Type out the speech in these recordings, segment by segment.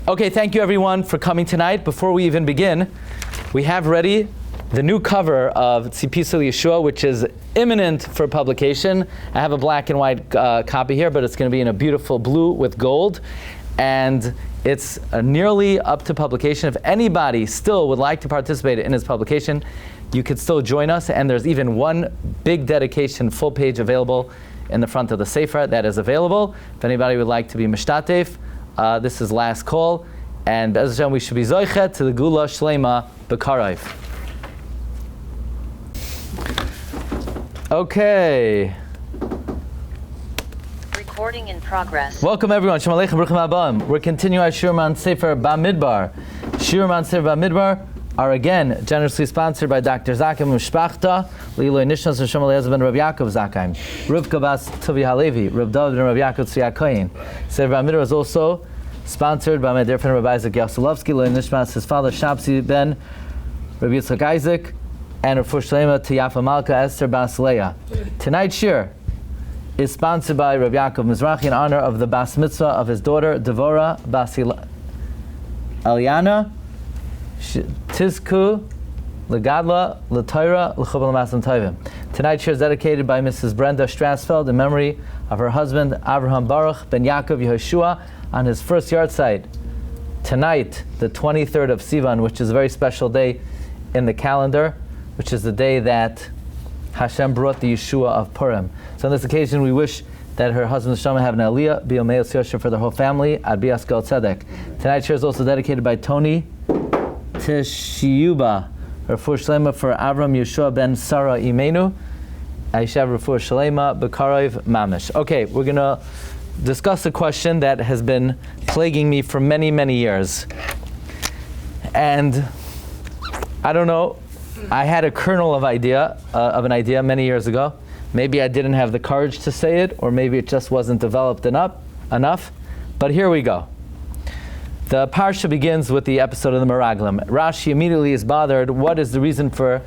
Okay, thank you everyone for coming tonight. Before we even begin, we have ready the new cover of Tzipisul Yeshua, which is imminent for publication. I have a black and white copy here, but it's going to be in a beautiful blue with gold. And it's nearly up to publication. If anybody still would like to participate in its publication, you could still join us. And there's even one big dedication full page available in the front of the Sefer that is available. If anybody would like to be Mishtatef, this is last call. And Be'ez Hashem, we should be Zoichet to the Gula Shlema B'Karayv. Okay. Recording in progress. Welcome everyone. Shalom Aleichem, Bruchim Haba. We're continuing our Shiurim on Sefer Bamidbar. Shiurim on Sefer Bamidbar are again generously sponsored by Dr. Zakim Mishpachta, Leiloi Nishnas Hashem Eliezer ben Rabbi Yaakov Zakheim, Rivka Bas Tuvi Halevi, Reb David ben Rabbi Yaakov Tzvi HaKohen. Sefer Bamidbar is also sponsored by my dear friend Rabbi Isaac Yasulovsky, Leiloi Nishmas, his father Shapsi ben Rabbi Yitzchak Isaac, and Refuah Shlema to Yafa Malka Esther Bas Leah. Tonight's shir is sponsored by Rabbi Yaakov Mizrahi in honor of the Bas Mitzvah of his daughter Devorah Bas Eliana Tizku Legadla L'Torah L'Chubal Masan Tovim. Tonight's shir is dedicated by Mrs. Brenda Strasfeld in memory of her husband Avraham Baruch ben Yaakov Yehoshua on his first yard site. Tonight, the 23rd of Sivan, which is a very special day in the calendar, which is the day that Hashem brought the Yeshua of Purim. So on this occasion, we wish that her husband Shama have an aliyah, B'Yom Me'os Yosher for the whole family, Ad Bias Gal Tzedek. Tonight's shir is also dedicated by Tony Tishiyuba, Refuah Shlema for Avram Yeshua ben Sarah Imenu, Aishav Refuah Shlema B'Karayv Mamish. Okay, we're going to discuss a question that has been plaguing me for many, many years. And I don't know, I had a kernel of an idea many years ago. Maybe I didn't have the courage to say it, or maybe it just wasn't developed enough. But here we go. The parsha begins with the episode of the Meraglim. Rashi immediately is bothered. What is the reason for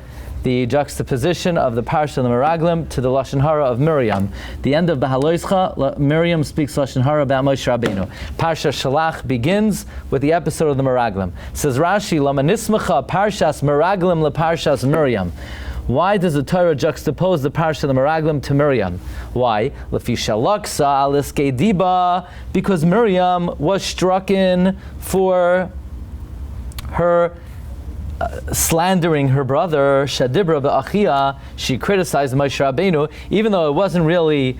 the juxtaposition of the parsha of the Meraglim to the Lashon hara of Miriam? The end of Behaloischa, Miriam speaks Lashon hara about Moshe Rabbeinu. Parsha Shelach begins with the episode of the Meraglim. Says Rashi, Lama nismacha parshas Meraglim leparshas Miriam. Why does the Torah juxtapose the parsha of the Meraglim to Miriam? Why? Lefi shalaksa aliskei diba, because Miriam was strucken for her slandering her brother, Shadibra B'Achia. She criticized Moshe Rabbeinu, even though it wasn't really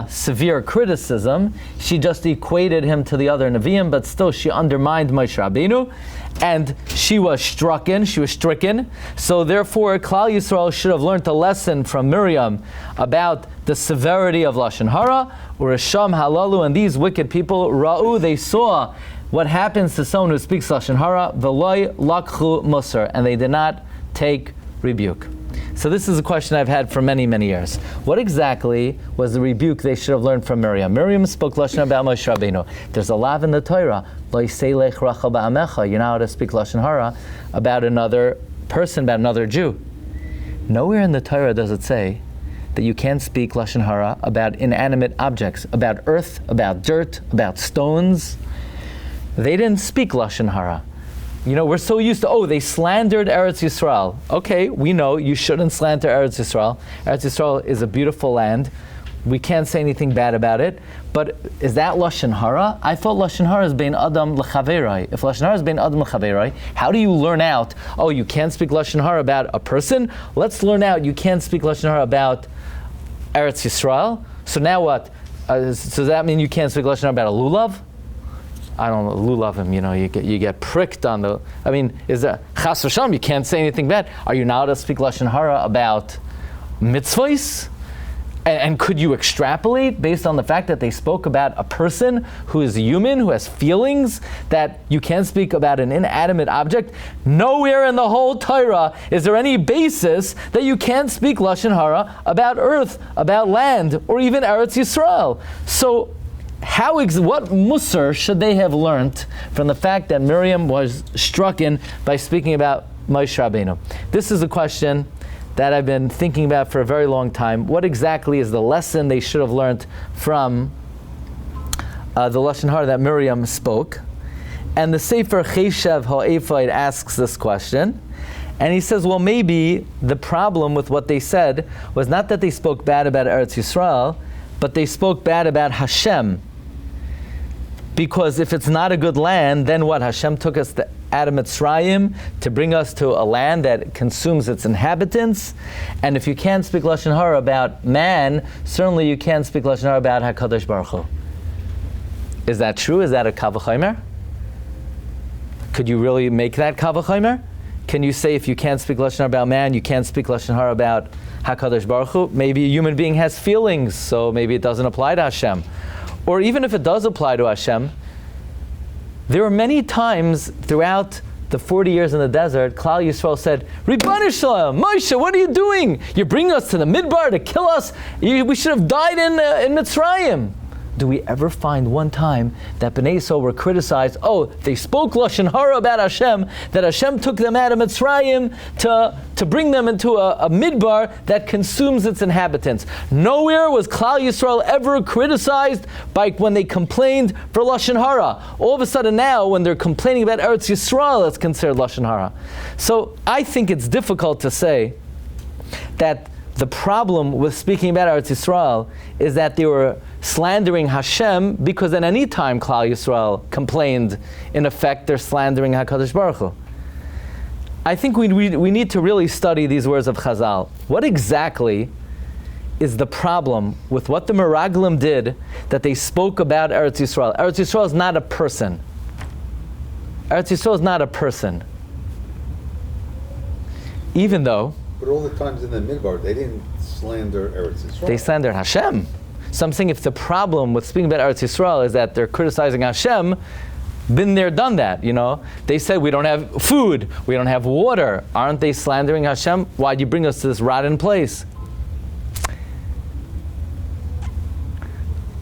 severe criticism. She just equated him to the other Nevi'im, but still she undermined Moshe Rabbeinu, and she was stricken. So therefore, Klal Yisrael should have learned a lesson from Miriam about the severity of Lashon hara. Uresham halalu, and these wicked people, Ra'u, they saw what happens to someone who speaks Lashon hara, v'loy lakchu musar, and they did not take rebuke. So this is a question I've had for many, many years. What exactly was the rebuke they should have learned from Miriam? Miriam spoke Lashon about Moshe Rabbeinu. There's a law in the Torah, lo yiselech rachel ba'amecha. You're not allowed to speak Lashon hara about another person, about another Jew. Nowhere in the Torah does it say that you can't speak Lashon hara about inanimate objects, about earth, about dirt, about stones. They didn't speak Lashon hara. You know, we're so used to, they slandered Eretz Yisrael. Okay, we know you shouldn't slander Eretz Yisrael. Eretz Yisrael is a beautiful land. We can't say anything bad about it. But is that Lashon hara? I thought Lashon hara is bein Adam l'chaverai. If Lashon hara is bein Adam l'chaverai, how do you learn out, you can't speak Lashon hara about a person? Let's learn out you can't speak Lashon hara about Eretz Yisrael. So now what? So does that mean you can't speak Lashon hara about a lulav? I don't know, lulavim, you get pricked on the, is that, chas v'shalom, you can't say anything bad. Are you now to speak Lashon hara about mitzvahs? And could you extrapolate based on the fact that they spoke about a person who is human, who has feelings, that you can't speak about an inanimate object? Nowhere in the whole Torah is there any basis that you can't speak Lashon hara about earth, about land, or even Eretz Yisrael. So, what musar should they have learned from the fact that Miriam was strucken by speaking about Moshe Rabbeinu? This is a question that I've been thinking about for a very long time. What exactly is the lesson they should have learned from the Lashon hara that Miriam spoke? And the Sefer Cheshev HaEphod asks this question. And he says, well, maybe the problem with what they said was not that they spoke bad about Eretz Yisrael, but they spoke bad about Hashem. Because if it's not a good land, then what? Hashem took us out of Mitzrayim to bring us to a land that consumes its inhabitants. And if you can't speak Lashon Hara about man, certainly you can't speak Lashon Hara about HaKadosh Baruch Hu. Is that true? Is that a Kal V'chomer? Could you really make that Kal V'chomer? Can you say if you can't speak Lashon Hara about man, you can't speak Lashon Hara about HaKadosh Baruch Hu? Maybe a human being has feelings, so maybe it doesn't apply to Hashem. Or even if it does apply to Hashem, there are many times throughout the 40 years in the desert, Klal Yisrael said, Ribbanu Shalom, Moshe, what are you doing? You're bringing us to the Midbar to kill us? We should have died in Mitzrayim. Do we ever find one time that Bnei Yisrael were criticized, oh, they spoke Lashon Hara about Hashem, that Hashem took them out of Mitzrayim to bring them into a midbar that consumes its inhabitants? Nowhere was Klal Yisrael ever criticized by when they complained for Lashon Hara. All of a sudden now, when they're complaining about Eretz Yisrael, it's considered Lashon Hara. So I think it's difficult to say that the problem with speaking about Eretz Yisrael is that they were slandering Hashem, because at any time Klal Yisrael complained, in effect, they're slandering HaKadosh Baruch Hu. I think we need to really study these words of Chazal. What exactly is the problem with what the Meraglim did that they spoke about Eretz Yisrael? Eretz Yisrael is not a person. Eretz Yisrael is not a person. Even though... But all the times in the Midbar, they didn't slander Eretz Yisrael. They slandered Hashem. So I'm saying if the problem with speaking about Eretz Yisrael is that they're criticizing Hashem, been there, done that, you know. They said we don't have food, we don't have water. Aren't they slandering Hashem? Why'd you bring us to this rotten place?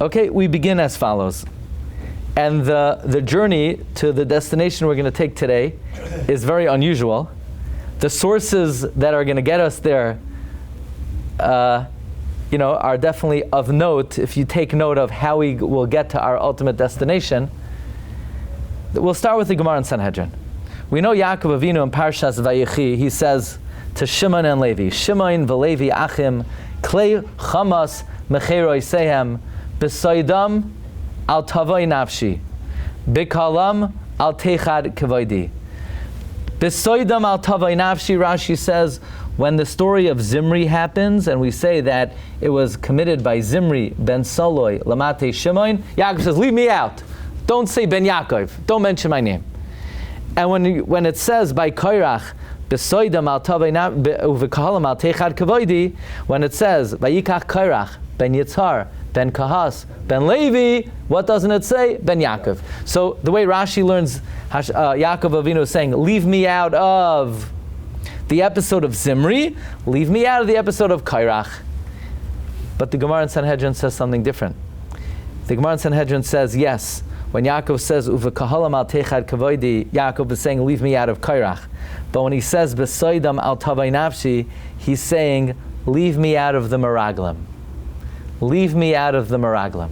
Okay, we begin as follows. And the journey to the destination we're going to take today is very unusual. The sources that are going to get us there are definitely of note if you take note of how we will get to our ultimate destination. We'll start with the Gemara in Sanhedrin. We know Yaakov Avinu in Parshas Vayechi, he says to Shimon and Levi, Shimon v'Levi achim, klei chamas mechero isehem, b'soidam al tavoi nafshi, b'kalam al techad kavodi. B'soidam al tavoi nafshi, Rashi says, when the story of Zimri happens, and we say that it was committed by Zimri ben Soloi lamate Shimon, Yaakov says, leave me out. Don't say Ben Yaakov. Don't mention my name. And when it says by Koirach, B'soidam al tavei uvekahalam al techad kavoidi, when it says Vayikach Koirach ben Yitzhar ben Kahas ben Levi, what doesn't it say? Ben Yaakov. So the way Rashi learns, Yaakov Avinu is saying, leave me out of the episode of Zimri, leave me out of the episode of Koirach. But the Gemara in Sanhedrin says something different. The Gemara in Sanhedrin says, yes, when Yaakov says, Uvekahalam al techad kavoidi, Yaakov is saying, leave me out of Koirach. But when he says, B'soidam al tavai nafshi, he's saying, leave me out of the Meraglim. Leave me out of the Meraglim.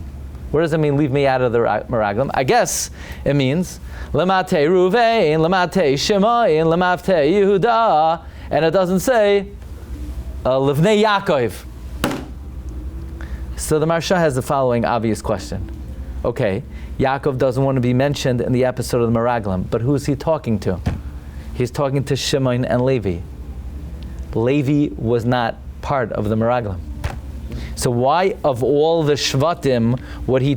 What does it mean, leave me out of the Meraglim? I guess it means, Lamate Ruvain, Lamate Shimon, Lamate Yehuda, and it doesn't say, Livnei Yaakov. So the Marsha has the following obvious question. Okay, Yaakov doesn't want to be mentioned in the episode of the Meraglim, but who is he talking to? He's talking to Shimon and Levi. Levi was not part of the Meraglim. So why, of all the Shvatim, would he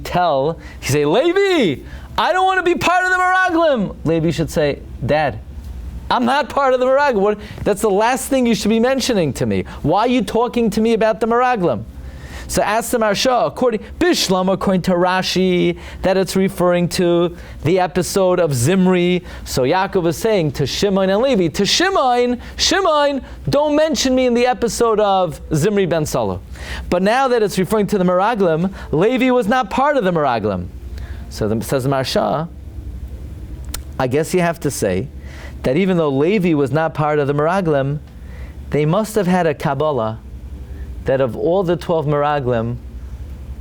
say, Levi, I don't want to be part of the Meraglim. Levi should say, Dad, I'm not part of the Meraglim. That's the last thing you should be mentioning to me. Why are you talking to me about the Meraglim? So ask the Marsha, according to Rashi, that it's referring to the episode of Zimri. So Yaakov is saying to Shimon and Levi, to Shimon, don't mention me in the episode of Zimri ben Solo. But now that it's referring to the Meraglim, Levi was not part of the Meraglim. So says the Marsha, I guess you have to say that even though Levi was not part of the Meraglim, they must have had a Kabbalah that of all the 12 Meraglim,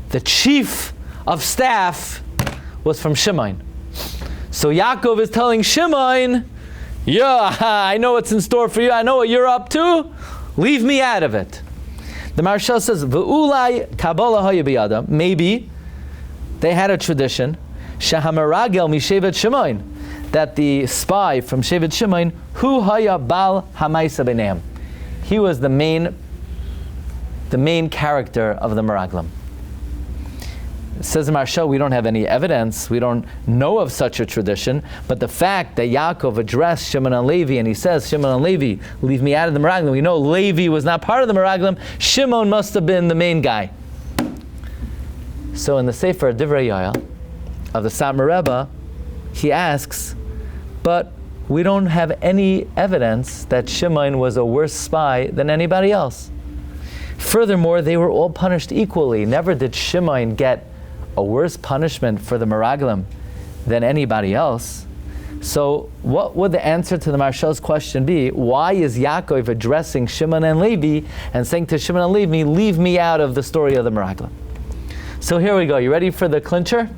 the chief of staff was from Shimon. So Yaakov is telling Shimon, yeah, I know what's in store for you. I know what you're up to. Leave me out of it. The Maharshal says, V'ulai Kabbalah hayabiyada. Maybe they had a tradition, Shahamaragel mishevet Shimon, that the spy from Shevet Shimon, Hu haya bal hamaisa b'neim. He was the main character of the Meraglim. It says in Maharshal, we don't have any evidence, we don't know of such a tradition, but the fact that Yaakov addressed Shimon and Levi, and he says, Shimon and Levi, leave me out of the Meraglim. We know Levi was not part of the Meraglim. Shimon must have been the main guy. So in the Sefer Divrei Yoel of the Satmar Rebbe, he asks, but we don't have any evidence that Shimon was a worse spy than anybody else. Furthermore, they were all punished equally. Never did Shimon get a worse punishment for the Meraglim than anybody else. So what would the answer to the Maharshal's question be? Why is Yaakov addressing Shimon and Levi and saying to Shimon and Levi, leave me out of the story of the Meraglim? So here we go. You ready for the clincher?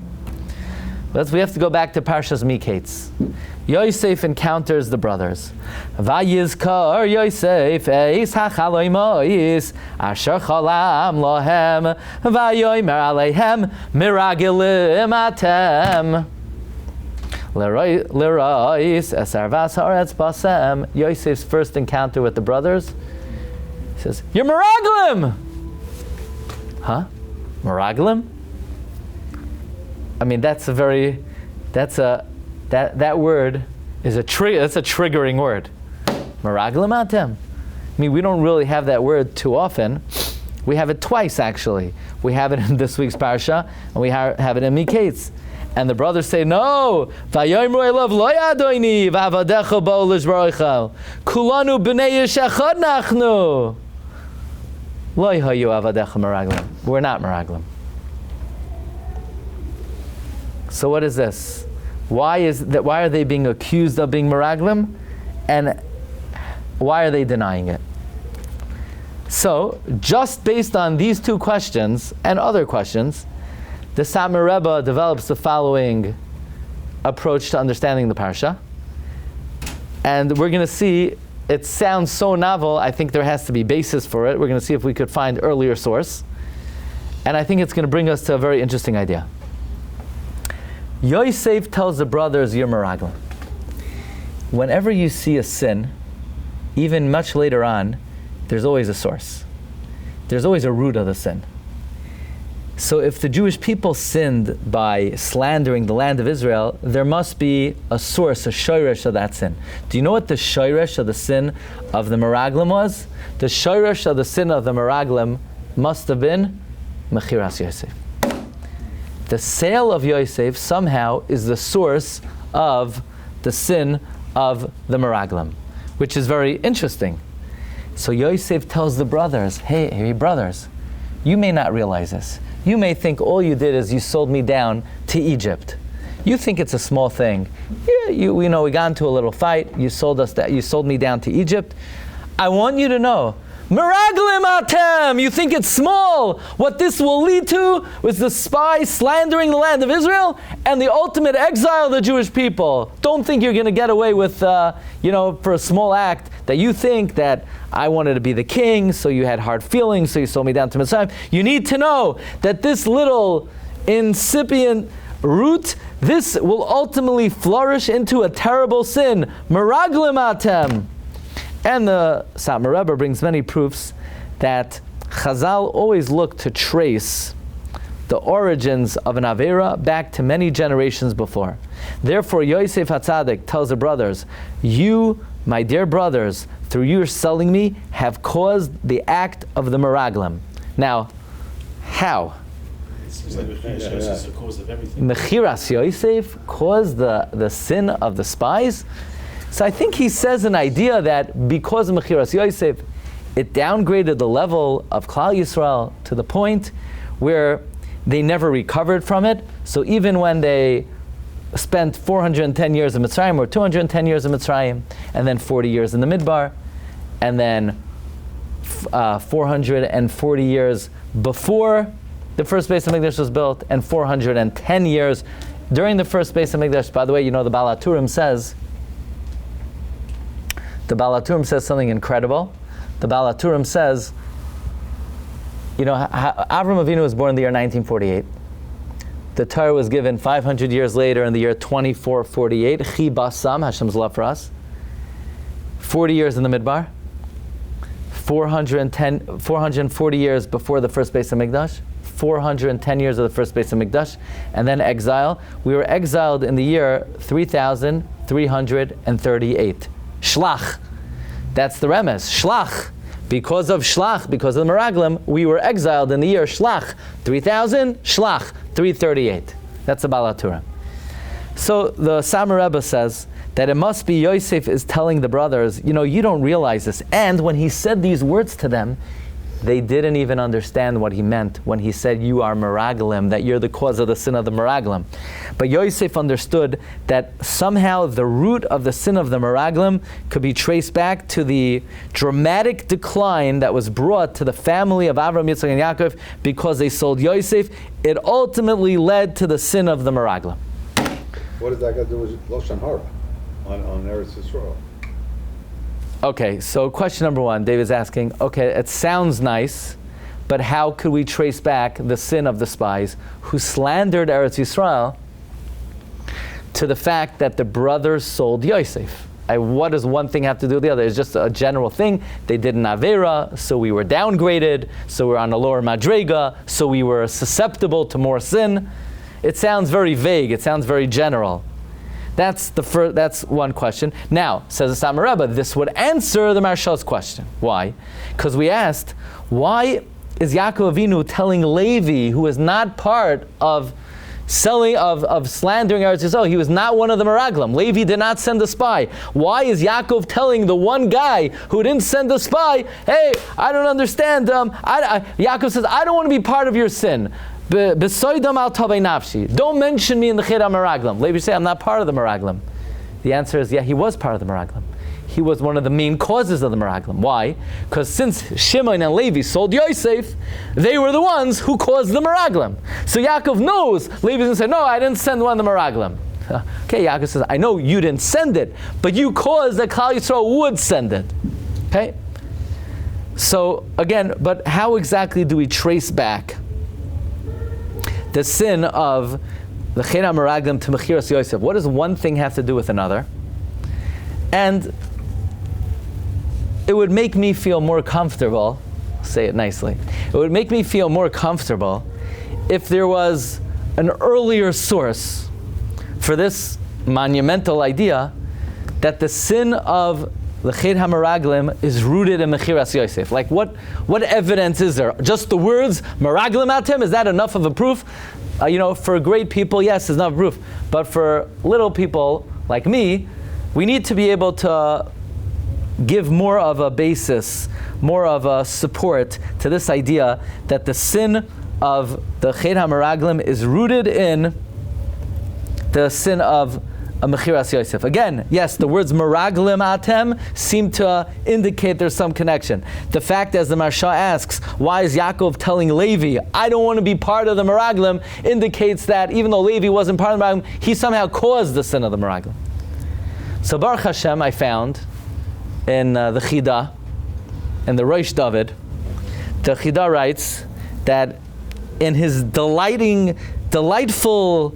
We have to go back to Parshas Miketz. Yosef encounters the brothers. Vayizkar Yosef eis hachaloimois asher cholam lohem vayomer aleihem miragilim atem lerois esarvas haaretz basem. Yosef's first encounter with the brothers, he says, "You're miraglim." Huh? Miraglim? I mean, that word is that's a triggering word. Meraglim atem. I mean, we don't really have that word too often. We have it twice, actually. We have it in this week's parsha, and we have it in Miketz. And the brothers say, no. Vayomru elav lo yadoini v'avadecha bo lishbarochel. Kulanu b'nei yish echad nachnu. Lo hayu avadecha meraglim. We're not meraglim. So what is this? Why are they being accused of being meraglim? And why are they denying it? So, just based on these two questions and other questions, the Satmar Rebbe develops the following approach to understanding the parsha. And we're going to see, it sounds so novel, I think there has to be basis for it. We're going to see if we could find earlier source. And I think it's going to bring us to a very interesting idea. Yosef tells the brothers, you're meraglim. Whenever you see a sin, even much later on, there's always a source. There's always a root of the sin. So if the Jewish people sinned by slandering the land of Israel, there must be a source, a shoresh of that sin. Do you know what the shoresh of the sin of the meraglim was? The shoresh of the sin of the meraglim must have been mechiras Yosef. The sale of Yosef somehow is the source of the sin of the meraglim, which is very interesting. So Yosef tells the brothers, hey brothers, you may not realize this. You may think all you did is you sold me down to Egypt. You think it's a small thing. Yeah, we got into a little fight. You sold me down to Egypt. I want you to know, meraglim atem! You think it's small. What this will lead to was the spies slandering the land of Israel and the ultimate exile of the Jewish people. Don't think you're going to get away with, for a small act that you think that I wanted to be the king, so you had hard feelings, so you sold me down to Mitzrayim. You need to know that this little incipient root, this will ultimately flourish into a terrible sin. Meraglim atem. And the Satmar Rebbe brings many proofs that Chazal always look to trace the origins of an Avera back to many generations before. Therefore, Yosef HaTzadik tells the brothers, you, my dear brothers, through your selling me, have caused the act of the meraglim. Now, how? It seems like Mechiras Yosef is the cause of everything. Mechiras Yosef caused the sin of the spies? So I think he says an idea that because of Mechiras Yosef, it downgraded the level of Klal Yisrael to the point where they never recovered from it. So even when they spent 410 years in Mitzrayim, or 210 years in Mitzrayim, and then 40 years in the Midbar, and then 440 years before the first Beis HaMikdash was built, and 410 years during the first Beis HaMikdash, by the way, the Baal HaTurim says something incredible. The Baal HaTurim says, Avram Avinu was born in the year 1948. The Torah was given 500 years later in the year 2448. Chi Basam, Hashem's love for us. 40 years in the Midbar. 440 years before the first Beis HaMikdash. 410 years of the first Beis HaMikdash, and then exile. We were exiled in the year 3,338. Shelach. That's the remes. Shelach. Because of Shelach, because of the Meraglim, we were exiled in the year Shelach. 3,000, Shelach, 338. That's the Baal HaTurim. So the Samar Rebbe says that it must be Yosef is telling the brothers, you don't realize this. And when he said these words to them, they didn't even understand what he meant when he said, you are Meraglim, that you're the cause of the sin of the Meraglim. But Yosef understood that somehow the root of the sin of the Meraglim could be traced back to the dramatic decline that was brought to the family of Avraham, Yitzchak, and Yaakov because they sold Yosef. It ultimately led to the sin of the Meraglim. What does that got to do with Lashon hara on Eretz Yisrael? Okay, so question number one, David's asking, okay, it sounds nice, but how could we trace back the sin of the spies who slandered Eretz Yisrael to the fact that the brothers sold Yosef? What does one thing have to do with the other? It's just a general thing. They did an Avera, so we were downgraded, so we're on a lower Madrega, so we were susceptible to more sin. It sounds very vague, it sounds very general. That's one question. Now, says the Samar Rebbe, this would answer the Marshal's question. Why? Because we asked, why is Yaakov Avinu telling Levi, who is not part of slandering Eretz Yisrael, he was not one of the Meraglim. Levi did not send a spy. Why is Yaakov telling the one guy who didn't send a spy, hey, I don't understand. Yaakov says, I don't want to be part of your sin. Don't mention me in the Cheda Meraglim. Levi say, I'm not part of the Meraglim. The answer is, yeah, he was part of the Meraglim. He was one of the main causes of the Meraglim. Why? Because since Shimon and Levi sold Yosef, they were the ones who caused the Meraglim. So Yaakov knows, Levi's going to say, no, I didn't send one of the Meraglim. Okay, Yaakov says, I know you didn't send it, but you caused that Klal Yisrael would send it. Okay? So, again, but how exactly do we trace back the sin of the Cheda Meraglim to Mechiras Yosef? What does one thing have to do with another? And it would make me feel more comfortable, say it nicely, it would make me feel more comfortable if there was an earlier source for this monumental idea that the sin of the Cheda Meraglim is rooted in Mechiras Yosef. Like what evidence is there? Just the words Meraglim atem, is that enough of a proof? For great people, yes, it's enough proof. But for little people like me, we need to be able to give more of a basis, more of a support to this idea that the sin of the Cheda Meraglim is rooted in the sin of Mechiras Yosef. Again, yes, the words Meraglim atem seem to indicate there's some connection. The fact, as the Marsha asks, why is Yaakov telling Levi, I don't want to be part of the Meraglim, indicates that even though Levi wasn't part of the Meraglim, he somehow caused the sin of the Meraglim. So Baruch Hashem, I found in the Chida, in the Rosh David, the Chida writes that in his delightful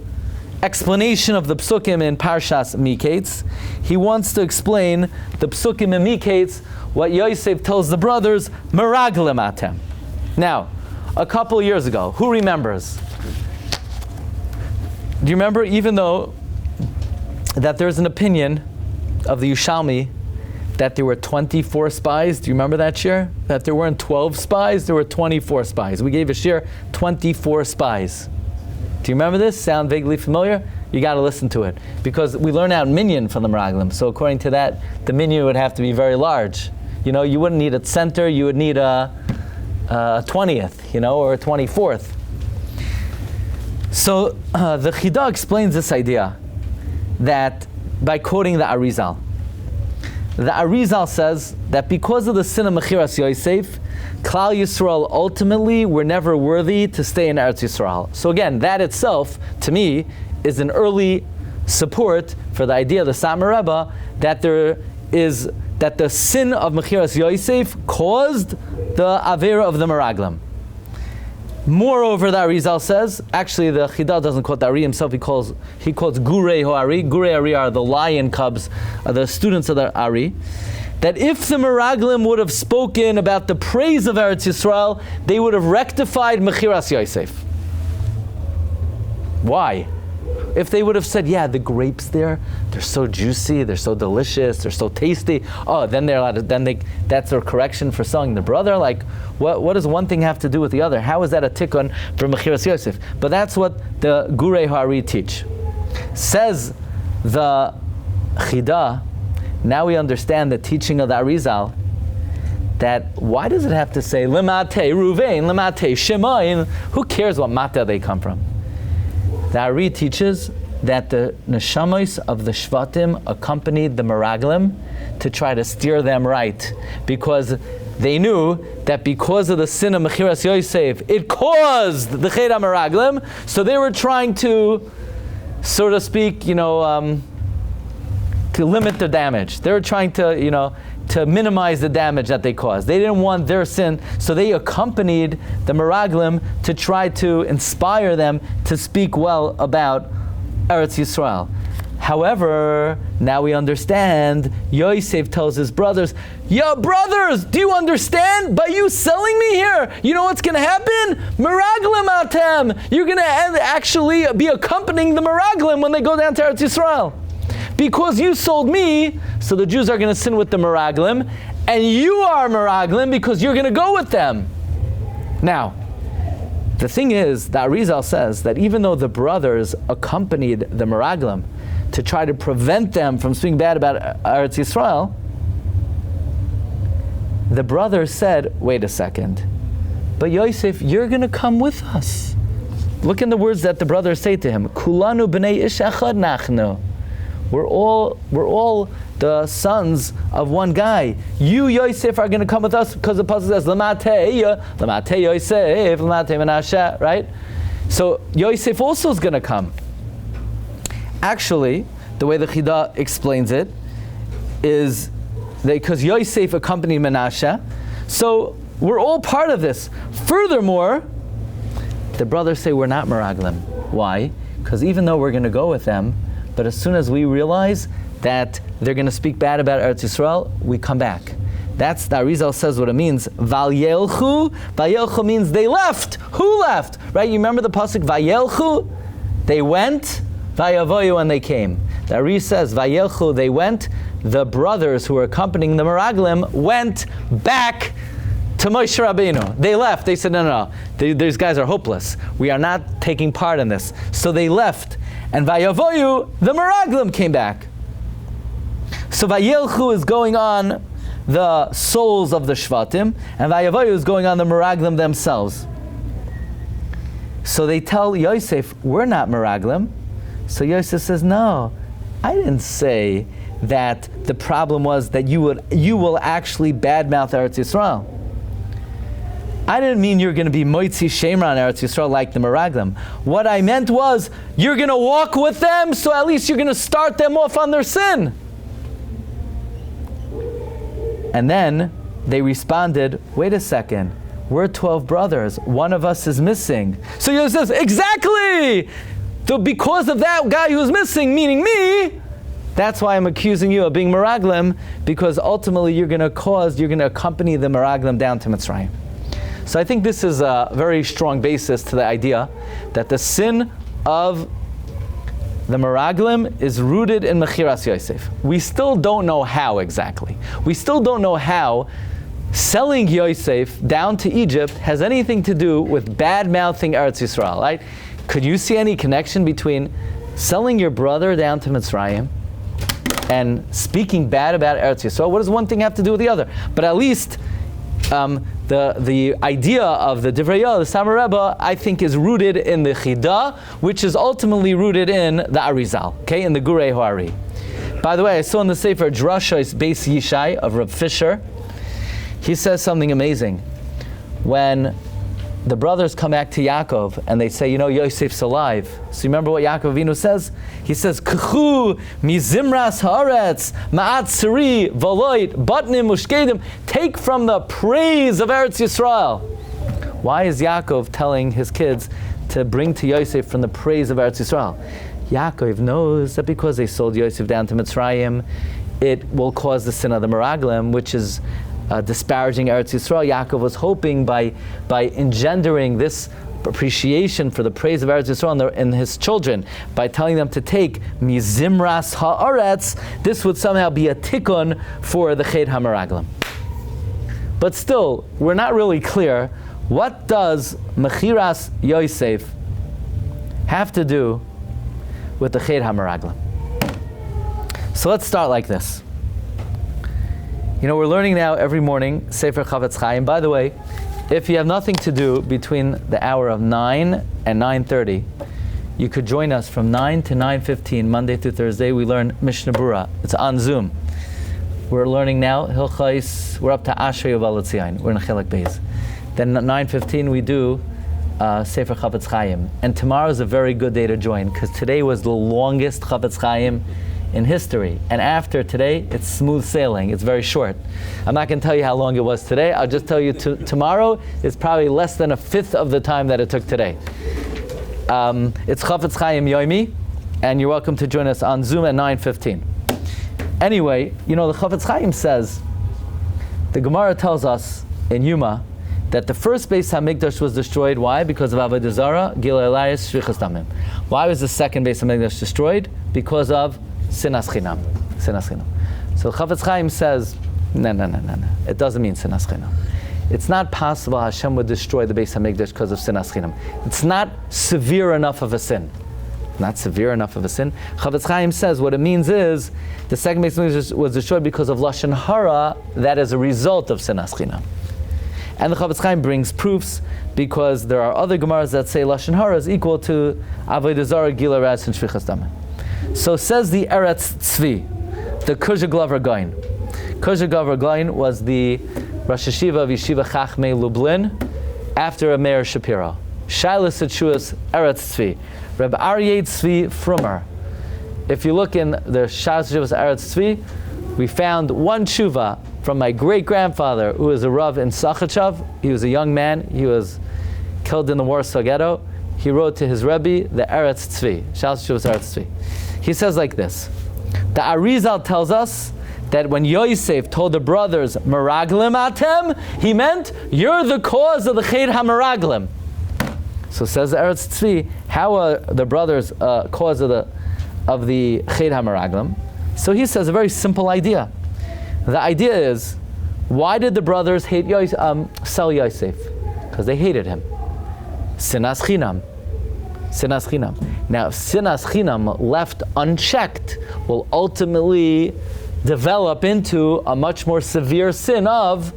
explanation of the psukim in Parshas Miketz, he wants to explain the psukim in Miketz, what Yosef tells the brothers, Meraglim atem. Now, a couple years ago, who remembers? Do you remember, even though that there's an opinion of the Yushalmi that there were 24 spies? Do you remember that shir? That there weren't 12 spies, there were 24 spies. We gave a shir, 24 spies. Do you remember this? Sound vaguely familiar? You got to listen to it. Because we learn out minyan from the Meraglim. So according to that, the minyan would have to be very large. You wouldn't need a center, you would need a 20th, or a 24th. So the Chida explains this idea that by quoting the Arizal. The Arizal says that because of the sin of Mechiras Yosef, Klal Yisrael ultimately were never worthy to stay in Eretz Yisrael. So again, that itself, to me, is an early support for the idea of the Satmar Rebbe that the sin of Mechiras Yosef caused the Avera of the Meraglim. Moreover, the Arizal says, actually the Chida doesn't quote the Ari himself, he quotes Gurei Ho'ari. Gurei Ari are the lion cubs, the students of the Ari, that if the Meraglim would have spoken about the praise of Eretz Yisrael, they would have rectified Mechiras Yosef. Why? If they would have said, yeah, the grapes there, they're so juicy, they're so delicious, they're so tasty. Oh, then they're allowed to, that's their correction for selling the brother. Like, what does one thing have to do with the other? How is that a tikkun for Mechiras Yosef? But that's what the Gurei Ho'ari teach. Says the Chida, now we understand the teaching of the Arizal, that why does it have to say, Lemate Ruvain, Lemate Shemain? Who cares what mata they come from? The Ari teaches that the neshamos of the Shvatim accompanied the Meraglim to try to steer them right, because they knew that because of the sin of Mechiras Yosef, it caused the Ched HaMeraglim, so they were trying to, so to speak, to limit the damage. They were trying to, to minimize the damage that they caused. They didn't want their sin, so they accompanied the Meraglim to try to inspire them to speak well about Eretz Yisrael. However, now we understand, Yosef tells his brothers, "Yo, brothers, do you understand? By you selling me here, you know what's going to happen? Meraglim atem. You're going to actually be accompanying the Meraglim when they go down to Eretz Yisrael. Because you sold me, so the Jews are going to sin with the Meraglim, and you are Meraglim because you're going to go with them." Now, the thing is, that Arizal says that even though the brothers accompanied the Meraglim to try to prevent them from speaking bad about Eretz Yisrael, the brothers said, wait a second, but Yosef, you're going to come with us. Look in the words that the brothers say to him, Kulanu b'nei ish echad nachnu. We're all the sons of one guy. You, Yosef, are going to come with us because the pasuk says, Lamate Yosef, Lamate Menashe, right? So Yosef also is going to come. Actually, the way the Chida explains it is that because Yosef accompanied Menashe, so we're all part of this. Furthermore, the brothers say we're not Meraglim. Why? Because even though we're going to go with them, but as soon as we realize that they're going to speak bad about Eretz Yisrael, we come back. That's, the Arizal says what it means. Vayelchu. Vayelchu means they left. Who left? Right? You remember the pasuk, Vayelchu? They went. Vayavoyu, when they came. The Ari says, Vayelchu, they went. The brothers who were accompanying the Meraglim went back to Moshe Rabbeinu. They left. They said, no. These guys are hopeless. We are not taking part in this. So they left. And Vayavoyu, the Meraglim came back. So Vayelchu is going on the souls of the Shvatim, and Vayavoyu is going on the Meraglim themselves. So they tell Yosef, we're not Meraglim. So Yosef says, no, I didn't say that the problem was that you will actually badmouth Eretz Yisrael. I didn't mean you're going to be Moitzi Shemer on Eretz Yisrael like the Meraglim. What I meant was, you're going to walk with them, so at least you're going to start them off on their sin. And then they responded, wait a second, we're 12 brothers, one of us is missing. So Yosef says, exactly! So because of that guy who's missing, meaning me, that's why I'm accusing you of being Meraglim, because ultimately you're going to accompany the Meraglim down to Mitzrayim. So I think this is a very strong basis to the idea that the sin of the Meraglim is rooted in Mechiras Yosef. We still don't know how exactly. We still don't know how selling Yosef down to Egypt has anything to do with bad-mouthing Eretz Yisrael, right? Could you see any connection between selling your brother down to Mitzrayim and speaking bad about Eretz Yisrael? What does one thing have to do with the other? But at least the idea of the Divrei Yah, the Satmar Rebbe, I think is rooted in the Chida, which is ultimately rooted in the Arizal, okay, in the Gurei Ho'ari. By the way, I saw in the Sefer Drashos Beis Yishai of Reb Fisher, he says something amazing. When the brothers come back to Yaakov and they say, Yosef's alive. So remember what Yaakov Avinu says? He says, K'chu mizimras haaretz ma'at siri v'loit batnim ushkedim. Take from the praise of Eretz Yisrael. Why is Yaakov telling his kids to bring to Yosef from the praise of Eretz Yisrael? Yaakov knows that because they sold Yosef down to Mitzrayim, it will cause the sin of the Meraglim, which is disparaging Eretz Yisrael. Yaakov was hoping by engendering this appreciation for the praise of Eretz Yisrael in his children, by telling them to take mizimras haaretz, this would somehow be a tikkun for the chet hameraglim. But still, we're not really clear, what does mechiras Yosef have to do with the chet hameraglim? So let's start like this. We're learning now every morning Sefer Chavetz Chaim. By the way, if you have nothing to do between the hour of 9 and 9:30, you could join us from 9 to 9:15, Monday through Thursday. We learn Mishnah Berurah. It's on Zoom. We're learning now Hilchos. We're up to Ashrei Uval Tzion. We're in Chelek Beis. Then at 9:15 we do Sefer Chavetz Chaim. And tomorrow is a very good day to join, because today was the longest Chavetz Chaim in history. And after today, it's smooth sailing. It's very short. I'm not going to tell you how long it was today. I'll just tell you tomorrow is probably less than a fifth of the time that it took today. It's Chavetz Chaim Yomi, and you're welcome to join us on Zoom at 9:15. Anyway, the Chavetz Chaim says, the Gemara tells us in Yuma that the first Beis HaMikdash was destroyed. Why? Because of Avodah Zarah, Gilui Arayos, Shfichas Damim. Why was the second Beis HaMikdash destroyed? Because of Sinas Chinam. So Chavetz Chaim says, no. It doesn't mean Sinas Chinam. It's not possible Hashem would destroy the Beis HaMikdash because of Sinas Chinam. It's not severe enough of a sin. Chavetz Chaim says what it means is the second Beis HaMikdash was destroyed because of Lashon hara, that is a result of Sinas Chinam. And the Chavetz Chaim brings proofs, because there are other Gemaras that say Lashon hara is equal to Avodah Zarah, Gilui Arayos, and Shfichas Damim. So says the Eretz Tzvi, the Kuzha Glover Gaon. Kuzha Glover Gaon was the Rosh Hashiva of Yeshiva Chachmei Lublin after a Meir Shapiro. Shilas Etzuas Eretz Tzvi. Reb Aryeh Tzvi Frumer. If you look in the Shilas Etzuas Eretz Tzvi, we found one tshuva from my great-grandfather, who was a Rav in Sachachav. He was a young man. He was killed in the Warsaw Ghetto. He wrote to his Rebbe, the Eretz Tzvi. Shilas Etzuas Eretz Tzvi. He says like this. The Arizal tells us that when Yosef told the brothers, Meraglim atem, he meant, you're the cause of the chet hameraglim. So says the Eretz Tzvi, how are the brothers cause of the chet hameraglim? So he says a very simple idea. The idea is, why did the brothers sell Yosef? Because they hated him. Sinas Chinam. Now, Sinas Chinam left unchecked will ultimately develop into a much more severe sin of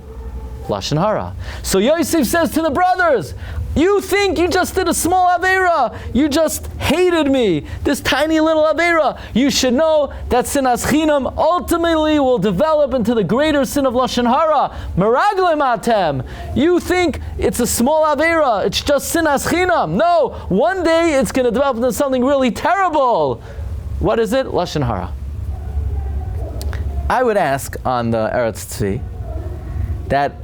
Lashon hara. So Yosef says to the brothers, you think you just did a small Aveira. You just hated me. This tiny little Aveira. You should know that Sinas Chinam ultimately will develop into the greater sin of Lashon hara. Meraglim atem. You think it's a small Aveira. It's just Sinas Chinam. No. One day it's going to develop into something really terrible. What is it? Lashon hara. I would ask on the Eretz Tzvi that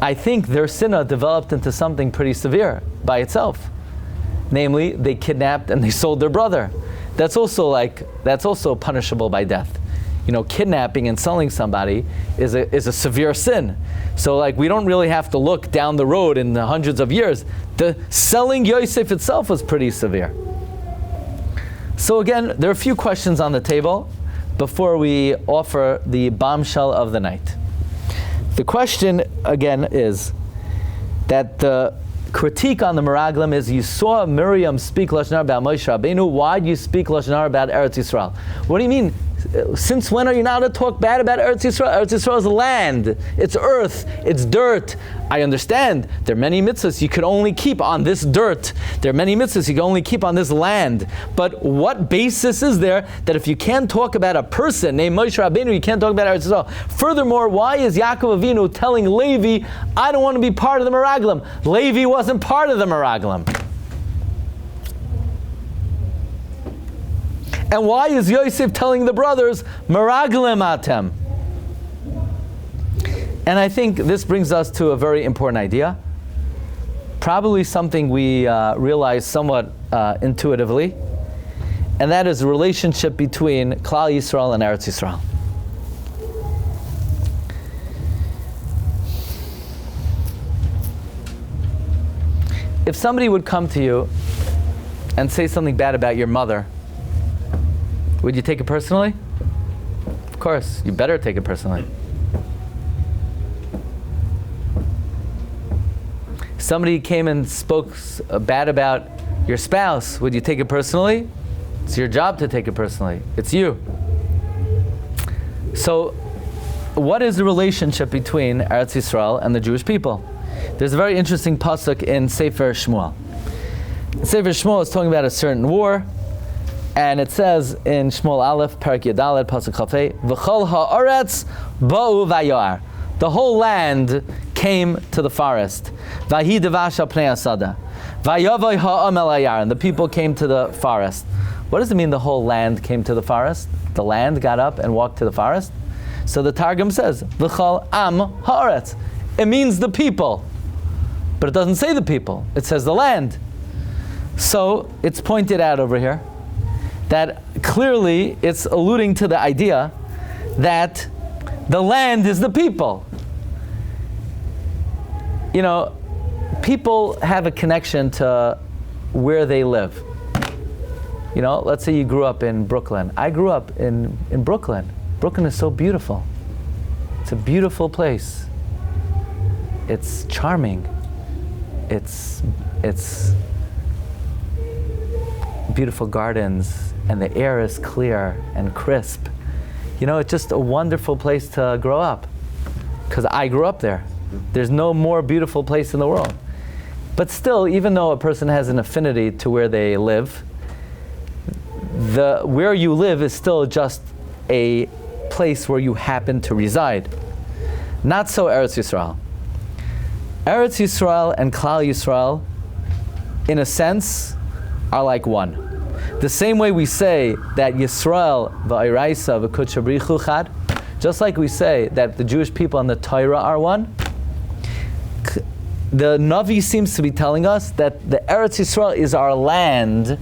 I think their sinna developed into something pretty severe by itself. Namely, they kidnapped and they sold their brother. That's also punishable by death. Kidnapping and selling somebody is a severe sin. So we don't really have to look down the road in the hundreds of years. The selling Yosef itself was pretty severe. So again, there are a few questions on the table before we offer the bombshell of the night. The question, again, is that the critique on the Meraglim is, you saw Miriam speak Lashon hara about Moshe Rabbeinu, why do you speak Lashon hara about Eretz Yisrael? What do you mean, Since when are you not to talk bad about Eretz Yisrael? Eretz Yisrael is land, it's earth, it's dirt. I understand there are many mitzvahs you could only keep on this dirt. There are many mitzvahs you can only keep on this land. But what basis is there that if you can't talk about a person named Moshe Rabbeinu, you can't talk about Eretz Yisrael? Furthermore, why is Yaakov Avinu telling Levi, I don't want to be part of the Meraglim? Levi wasn't part of the Meraglim. And why is Yosef telling the brothers, Meraglim atem? And I think this brings us to a very important idea. Probably something we realize somewhat intuitively. And that is the relationship between Klal Yisrael and Eretz Yisrael. If somebody would come to you and say something bad about your mother, would you take it personally? Of course, you better take it personally. Somebody came and spoke bad about your spouse, would you take it personally? It's your job to take it personally. It's you. So, what is the relationship between Eretz Yisrael and the Jewish people? There's a very interesting pasuk in Sefer Shmuel. Sefer Shmuel is talking about a certain war, and it says in Shmuel Aleph, Parak Yadaled, pasuk Chafei, V'chol ha'aretz ba'u vayar. The whole land came to the forest. Vahi devash al pnei asada. Vayavoy ha'am el hayar. And the people came to the forest. What does it mean the whole land came to the forest? The land got up and walked to the forest? So the Targum says, V'chol am ha'aretz. It means the people. But it doesn't say the people. It says the land. So it's pointed out over here that clearly it's alluding to the idea that the land is the people. You know, people have a connection to where they live. You know, let's say you grew up in Brooklyn. I grew up in Brooklyn. Brooklyn is so beautiful. It's a beautiful place. It's charming. It's beautiful gardens, and the air is clear and crisp. You know, it's just a wonderful place to grow up, because I grew up there. There's no more beautiful place in the world. But still, even though a person has an affinity to where they live, where you live is still just a place where you happen to reside. Not so Eretz Yisrael. Eretz Yisrael and Klal Yisrael, in a sense, are like one. The same way we say that Yisrael v'Iraisa v'Kudsha B'richu Chad, just like we say that the Jewish people and the Torah are one, the Navi seems to be telling us that the Eretz Yisrael is our land,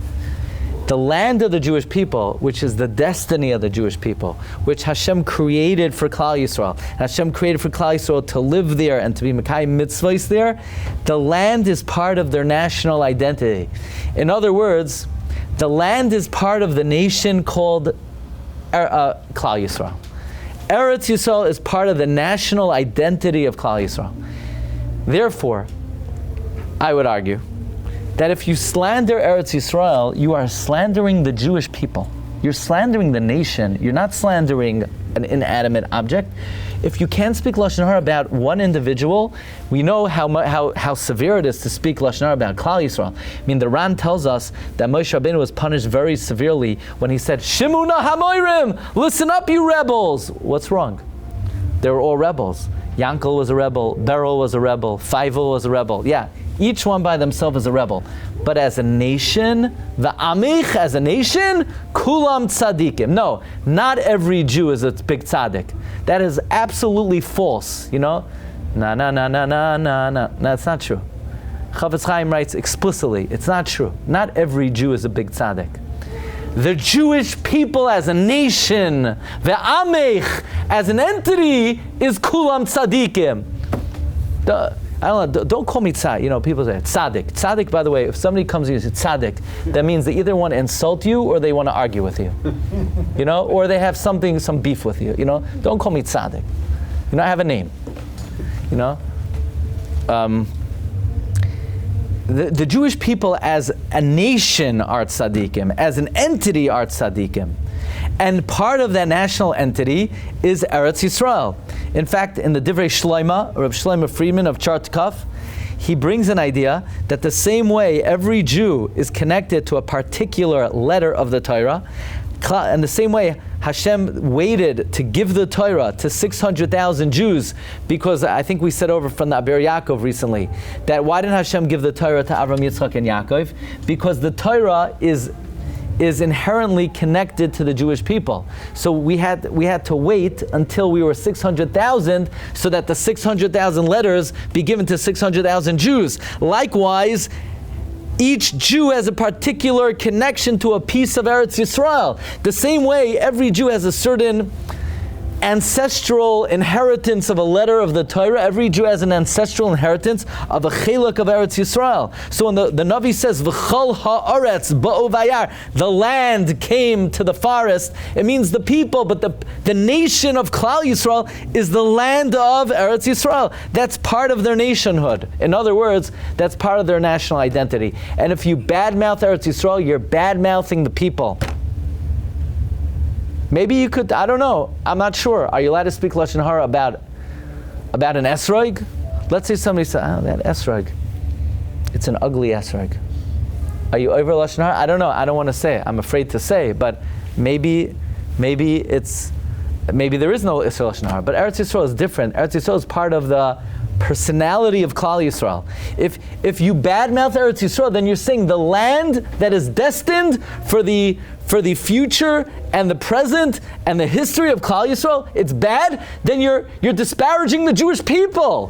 the land of the Jewish people, which is the destiny of the Jewish people, which Hashem created for Klal Yisrael. Hashem created for Klal Yisrael to live there and to be Mekayim mitzvahs there. The land is part of their national identity. In other words, the land is part of the nation called Klal Yisrael. Eretz Yisrael is part of the national identity of Klal Yisrael. Therefore, I would argue that if you slander Eretz Yisrael, you are slandering the Jewish people. You're slandering the nation. You're not slandering an inanimate object. If you can't speak Lashon Hara about one individual, we know how severe it is to speak Lashon Hara about Klal Yisrael. I mean, the Ran tells us that Moshe Rabbeinu was punished very severely when he said, Shimuna Hamoirim, listen up, you rebels. What's wrong? They were all rebels. Yankel was a rebel, Beryl was a rebel, Feivel was a rebel. Yeah, each one by themselves is a rebel. But as a nation, the Amich, as a nation, Kulam Tzadikim. No, not every Jew is a big tzaddik. That is absolutely false, you know? No, that's not true. Chafetz Chaim writes explicitly, it's not true. Not every Jew is a big tzaddik. The Jewish people as a nation, the Amich, as an entity, is Kulam Tzadikim. I don't know, don't call me tzaddik. You know, people say tzaddik. Tzaddik, by the way, if somebody comes to you and says tzaddik, that means they either want to insult you or they want to argue with you. You know, or they have some beef with you. You know, don't call me tzaddik. You know, I have a name. You know, the Jewish people as a nation are tzaddikim, as an entity are tzaddikim. And part of that national entity is Eretz Yisrael. In fact, in the Divrei Shloima, Rabbi Shlomo Friedman of Chartkov, he brings an idea that the same way every Jew is connected to a particular letter of the Torah, and the same way Hashem waited to give the Torah to 600,000 Jews, because I think we said over from the Aber Yaakov recently, that why didn't Hashem give the Torah to Avram, Yitzchak, and Yaakov? Because the Torah is inherently connected to the Jewish people. So we had to wait until we were 600,000 so that the 600,000 letters be given to 600,000 Jews. Likewise, each Jew has a particular connection to a piece of Eretz Yisrael. The same way every Jew has a certain ancestral inheritance of a letter of the Torah. Every Jew has an ancestral inheritance of a chelak of Eretz Yisrael. So when the Navi says, V'chol ha'aretz ba'o vayar, the land came to the forest, it means the people, but the nation of Klal Yisrael is the land of Eretz Yisrael. That's part of their nationhood. In other words, that's part of their national identity. And if you badmouth Eretz Yisrael, you're badmouthing the people. Maybe you could, I don't know, I'm not sure. Are you allowed to speak Lashon Hara about an esrog? Let's say somebody says, oh, that esrog, it's an ugly esrog. Are you over Lashon Hara? I don't know, I don't want to say it. I'm afraid to say, but maybe there is no Israel Lashon Hara. But Eretz Yisrael is different. Eretz Yisrael is part of the personality of Klal Yisrael. If you badmouth Eretz Yisrael, then you're saying the land that is destined for the future and the present and the history of Klal Yisrael, it's bad, then you're disparaging the Jewish people.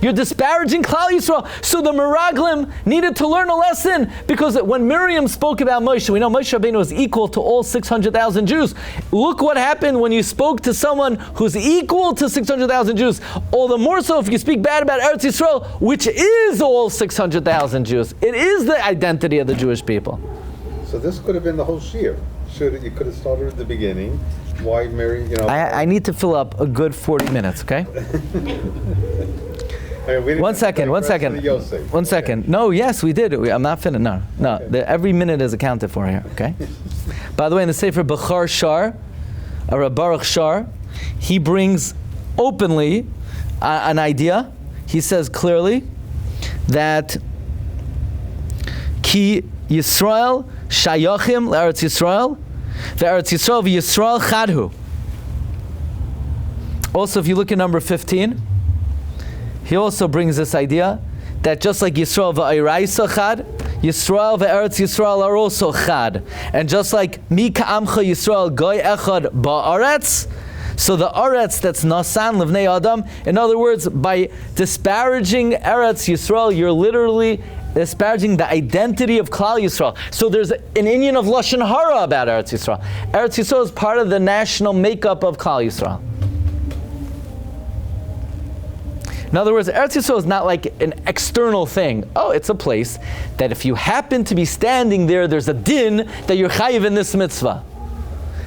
You're disparaging Klal Yisrael. So the Meraglim needed to learn a lesson, because when Miriam spoke about Moshe, we know Moshe Rabbeinu was equal to all 600,000 Jews. Look what happened when you spoke to someone who's equal to 600,000 Jews. All the more so if you speak bad about Eretz Yisrael, which is all 600,000 Jews. It is the identity of the Jewish people. So this could have been the whole shiur. You could have started at the beginning. Why Mary, I need to fill up a good 40 minutes, okay? One second. No, yes, we did. I'm not finished. No. Okay. Every minute is accounted for here, okay? By the way, in the Sefer Bechar Shar, or Baruch Shar, he brings openly an idea. He says clearly that Ki Yisrael Shayachim L'Eretz Yisrael, V'Eretz Yisrael V'Yisrael Chadhu. Also, if you look at number 15, he also brings this idea that just like Yisrael v'Oraisa Chad, Yisrael v'Eretz Yisrael are also Chad. And just like Mi Ka'amcha Yisrael Goy Echad Ba'aretz, so the Eretz that's Nasan Livnei Adam, in other words, by disparaging Eretz Yisrael, you're literally disparaging the identity of Klal Yisrael. So there's an inyan of Lashon Hara about Eretz Yisrael. Eretz Yisrael is part of the national makeup of Klal Yisrael. In other words, Eretz Yisrael is not like an external thing. Oh, it's a place that if you happen to be standing there, there's a din that you're chayiv in this mitzvah.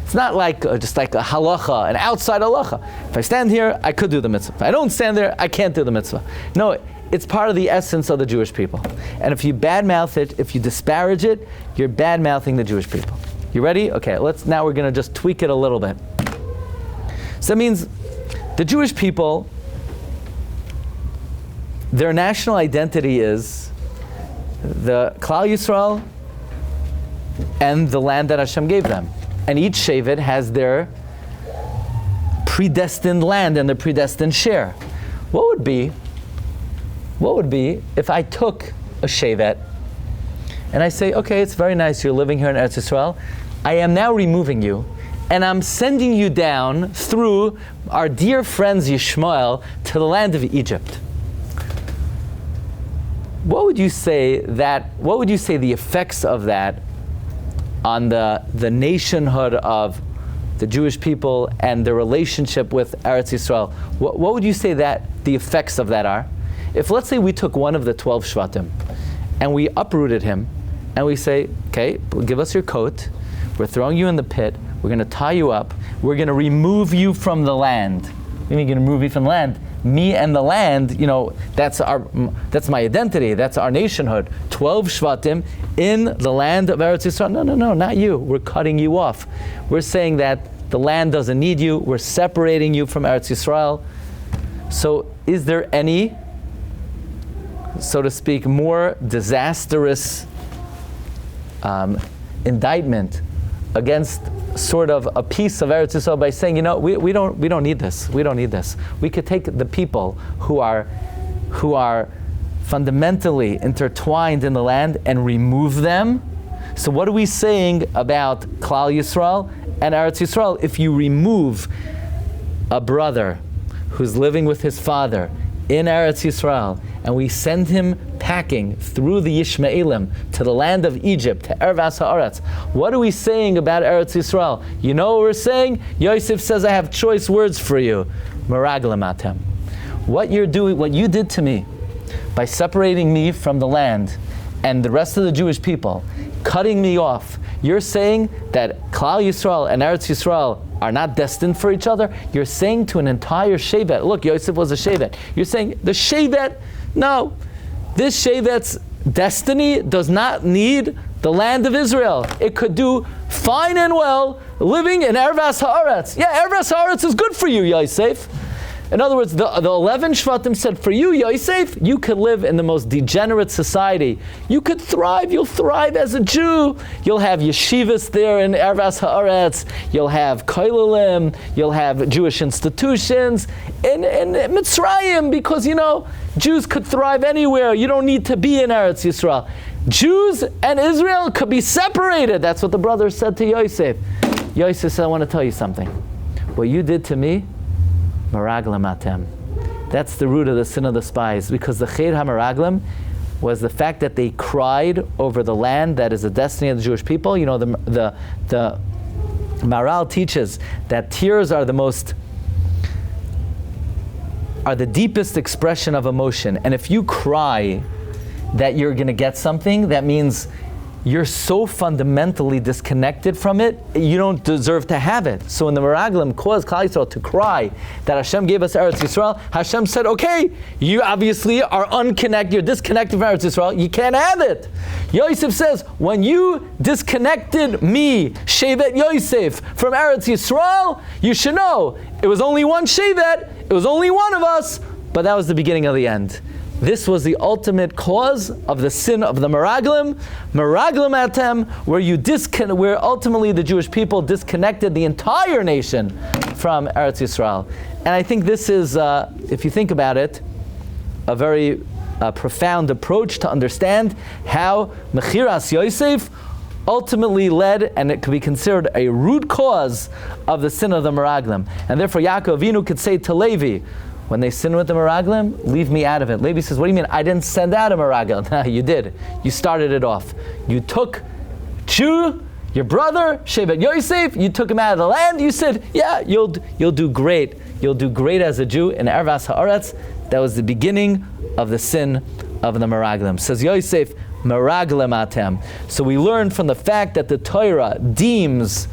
It's not like just like a halacha, an outside halacha. If I stand here, I could do the mitzvah. If I don't stand there, I can't do the mitzvah. No, it's part of the essence of the Jewish people. And if you badmouth it, if you disparage it, you're badmouthing the Jewish people. You ready? Okay, now we're going to just tweak it a little bit. So that means the Jewish people, their national identity is the Klal Yisrael and the land that Hashem gave them. And each Shevet has their predestined land and their predestined share. What would be if I took a Shevet and I say, okay, it's very nice you're living here in Eretz Yisrael. I am now removing you and I'm sending you down through our dear friends Yishmael to the land of Egypt. What would you say the effects of that on the nationhood of the Jewish people and their relationship with Eretz Yisrael? What would you say that the effects of that are? If let's say we took one of the 12 Shvatim and we uprooted him and we say, okay, give us your coat, we're throwing you in the pit, we're going to tie you up, we're going to remove you from the land. We're going to remove you from the land. me and the land, that's my identity, that's our nationhood. 12 Shvatim in the land of Eretz Yisrael. No, not you. We're cutting you off. We're saying that the land doesn't need you. We're separating you from Eretz Yisrael. So is there any, so to speak, more disastrous indictment against sort of a piece of Eretz Yisrael by saying, we don't need this. We don't need this. We could take the people who are fundamentally intertwined in the land and remove them. So what are we saying about Klal Yisrael and Eretz Yisrael? If you remove a brother who's living with his father in Eretz Yisrael, and we send him packing through the Yishmaelim to the land of Egypt, to Ervas Haaretz, what are we saying about Eretz Yisrael? You know what we're saying? Yosef says, I have choice words for you. Meraglim atem. What you're doing, what you did to me, by separating me from the land and the rest of the Jewish people, cutting me off, you're saying that Klal Yisrael and Eretz Yisrael are not destined for each other. You're saying to an entire Shevet, look, Yosef was a Shevet. You're saying the Shevet, no, this Shevet's destiny does not need the land of Israel. It could do fine and well living in Ervas Haaretz. Yeah, Ervas Haaretz is good for you, Yosef. In other words, the 11 Shvatim said, for you, Yosef, you could live in the most degenerate society. You could thrive. You'll thrive as a Jew. You'll have yeshivas there in Ervas Haaretz. You'll have koilelim. You'll have Jewish institutions in Mitzrayim, because, Jews could thrive anywhere. You don't need to be in Eretz Yisrael. Jews and Israel could be separated. That's what the brothers said to Yosef. Yosef said, I want to tell you something. What you did to me, Meraglim atem. That's the root of the sin of the spies, because the Ched HaMeraglim was the fact that they cried over the land that is the destiny of the Jewish people. The Maral teaches that tears are the deepest expression of emotion. And if you cry that you're going to get something, that means you're so fundamentally disconnected from it, you don't deserve to have it. So when the Meraglim caused Klal Yisrael to cry that Hashem gave us Eretz Yisrael, Hashem said, okay, you obviously are unconnected, you're disconnected from Eretz Yisrael, you can't have it. Yosef says, when you disconnected me, Shevet Yosef, from Eretz Yisrael, you should know, it was only one Shevet, it was only one of us, but that was the beginning of the end. This was the ultimate cause of the sin of the Meraglim atem, where ultimately the Jewish people disconnected the entire nation from Eretz Yisrael. And I think this is, if you think about it, a very profound approach to understand how Mechiras Yosef ultimately led, and it could be considered a root cause of the sin of the Meraglim. And therefore Yaakov Avinu could say to Levi, when they sin with the Meraglim, leave me out of it. Levi says, what do you mean? I didn't send out a Meraglim. No, you did. You started it off. You took Jew, your brother, Shevet Yosef, you took him out of the land. You said, yeah, you'll do great. You'll do great as a Jew in Ervas Haaretz. That was the beginning of the sin of the Meraglim. Says Yosef, Meraglim atem. So we learn from the fact that the Torah deems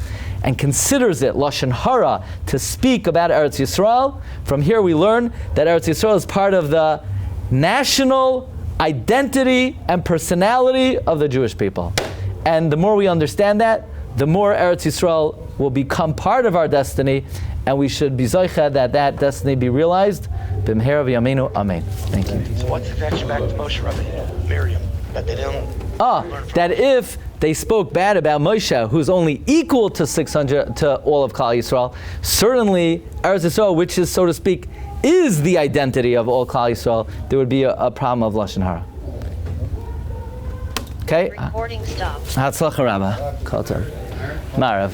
and considers it Lashon hara to speak about Eretz Yisrael. From here we learn that Eretz Yisrael is part of the national identity and personality of the Jewish people. And the more we understand that, the more Eretz Yisrael will become part of our destiny, and we should be zoicha that destiny be realized. B'mehera v'yameinu, amen. Thank you. So what's the connection back to Moshe Rabbeinu, Miriam, that they didn't learn from? That if they spoke bad about Moshe, who's only equal to 600 to all of Klal Yisrael, certainly Eretz Yisrael, which is, so to speak, is the identity of all Klal Yisrael, there would be a problem of Lashon hara. Okay? Recording stopped. Hatzlacha Rabba. Kol tov. Marav.